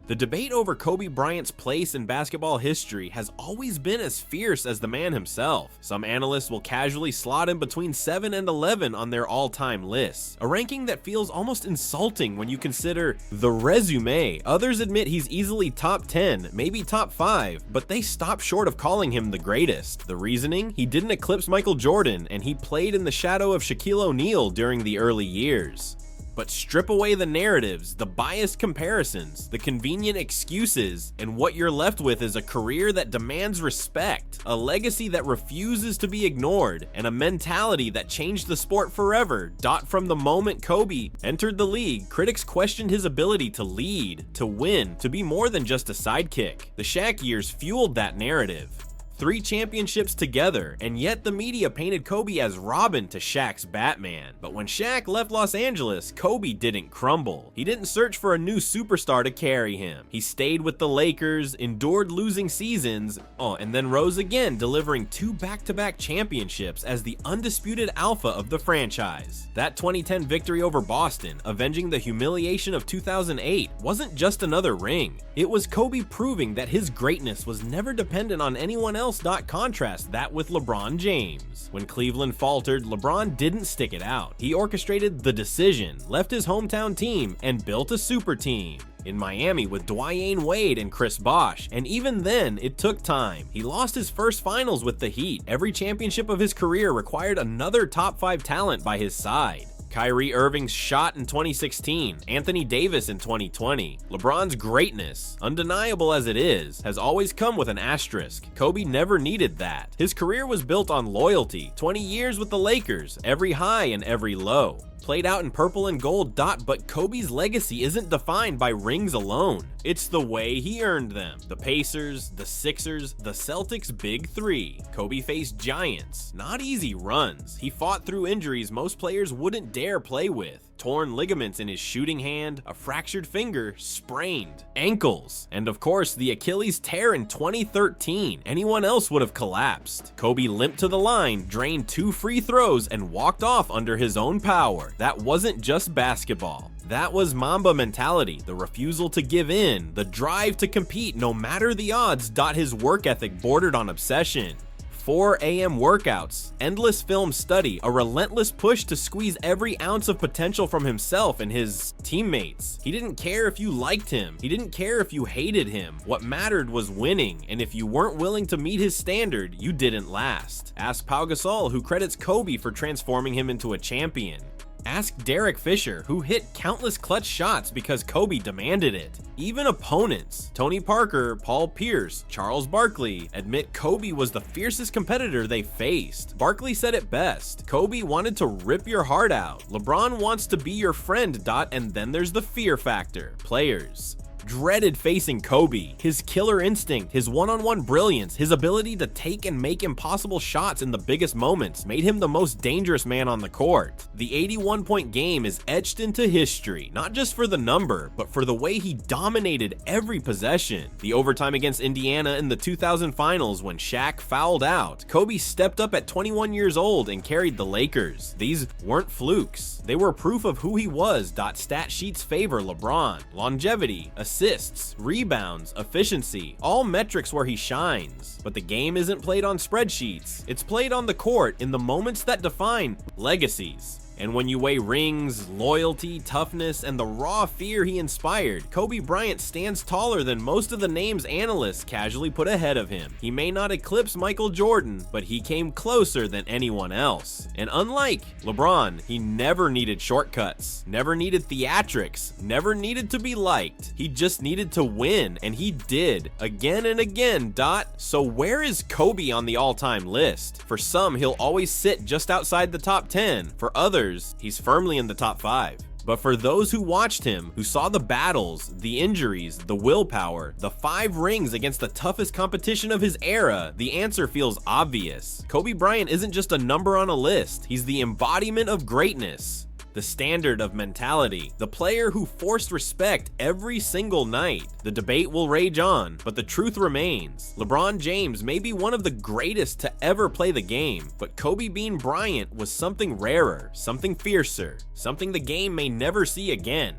The debate over Kobe Bryant's place in basketball history has always been as fierce as the man himself. Some analysts will casually slot him between 7 and 11 on their all-time lists, a ranking that feels almost insulting when you consider the resume. Others admit he's easily top 10, maybe top 5, but they stop short of calling him the greatest. The reasoning? He didn't eclipse Michael Jordan, and he played in the shadow of Shaquille O'Neal during the early years. But strip away the narratives, the biased comparisons, the convenient excuses, and what you're left with is a career that demands respect, a legacy that refuses to be ignored, and a mentality that changed the sport forever. From the moment Kobe entered the league, critics questioned his ability to lead, to win, to be more than just a sidekick. The Shaq years fueled that narrative. 3 championships together, and yet the media painted Kobe as Robin to Shaq's Batman. But when Shaq left Los Angeles, Kobe didn't crumble. He didn't search for a new superstar to carry him. He stayed with the Lakers, endured losing seasons, and then rose again, delivering 2 back-to-back championships as the undisputed alpha of the franchise. That 2010 victory over Boston, avenging the humiliation of 2008, wasn't just another ring. It was Kobe proving that his greatness was never dependent on anyone else. Contrast that with LeBron James. When Cleveland faltered, LeBron didn't stick it out. He orchestrated the decision, left his hometown team, and built a super team. In Miami with Dwyane Wade and Chris Bosh, and even then, it took time. He lost his first finals with the Heat. Every championship of his career required another top 5 talent by his side. Kyrie Irving's shot in 2016, Anthony Davis in 2020. LeBron's greatness, undeniable as it is, has always come with an asterisk. Kobe never needed that. His career was built on loyalty, 20 years with the Lakers, every high and every low. Played out in purple and gold. But Kobe's legacy isn't defined by rings alone. It's the way he earned them. The Pacers, the Sixers, the Celtics' Big Three. Kobe faced giants, not easy runs. He fought through injuries most players wouldn't dare play with. Torn ligaments in his shooting hand, a fractured finger, sprained ankles, and of course the Achilles tear in 2013. Anyone else would have collapsed. Kobe limped to the line, drained 2 free throws, and walked off under his own power. That wasn't just basketball. That was Mamba mentality, the refusal to give in, the drive to compete no matter the odds. His work ethic bordered on obsession. 4 a.m. workouts, endless film study, a relentless push to squeeze every ounce of potential from himself and his teammates. He didn't care if you liked him. He didn't care if you hated him. What mattered was winning, and if you weren't willing to meet his standard, you didn't last. Ask Pau Gasol, who credits Kobe for transforming him into a champion. Ask Derek Fisher, who hit countless clutch shots because Kobe demanded it. Even opponents, Tony Parker, Paul Pierce, Charles Barkley, admit Kobe was the fiercest competitor they faced. Barkley said it best: Kobe wanted to rip your heart out. LeBron wants to be your friend. And then there's the fear factor. Players dreaded facing Kobe. His killer instinct, his one-on-one brilliance, his ability to take and make impossible shots in the biggest moments made him the most dangerous man on the court. The 81-point game is etched into history, not just for the number, but for the way he dominated every possession. The overtime against Indiana in the 2000 finals when Shaq fouled out, Kobe stepped up at 21 years old and carried the Lakers. These weren't flukes. They were proof of who he was. Stat sheets favor LeBron. Longevity, assists, rebounds, efficiency, all metrics where he shines. But the game isn't played on spreadsheets. It's played on the court in the moments that define legacies. And when you weigh rings, loyalty, toughness, and the raw fear he inspired, Kobe Bryant stands taller than most of the names analysts casually put ahead of him. He may not eclipse Michael Jordan, but he came closer than anyone else. And unlike LeBron, he never needed shortcuts, never needed theatrics, never needed to be liked. He just needed to win, and he did, again and again. So where is Kobe on the all-time list? For some, he'll always sit just outside the top 10. For others, he's firmly in the top 5. But for those who watched him, who saw the battles, the injuries, the willpower, the 5 rings against the toughest competition of his era, the answer feels obvious. Kobe Bryant isn't just a number on a list. He's the embodiment of greatness, the standard of mentality, the player who forced respect every single night. The debate will rage on, but the truth remains. LeBron James may be one of the greatest to ever play the game, but Kobe Bean Bryant was something rarer, something fiercer, something the game may never see again.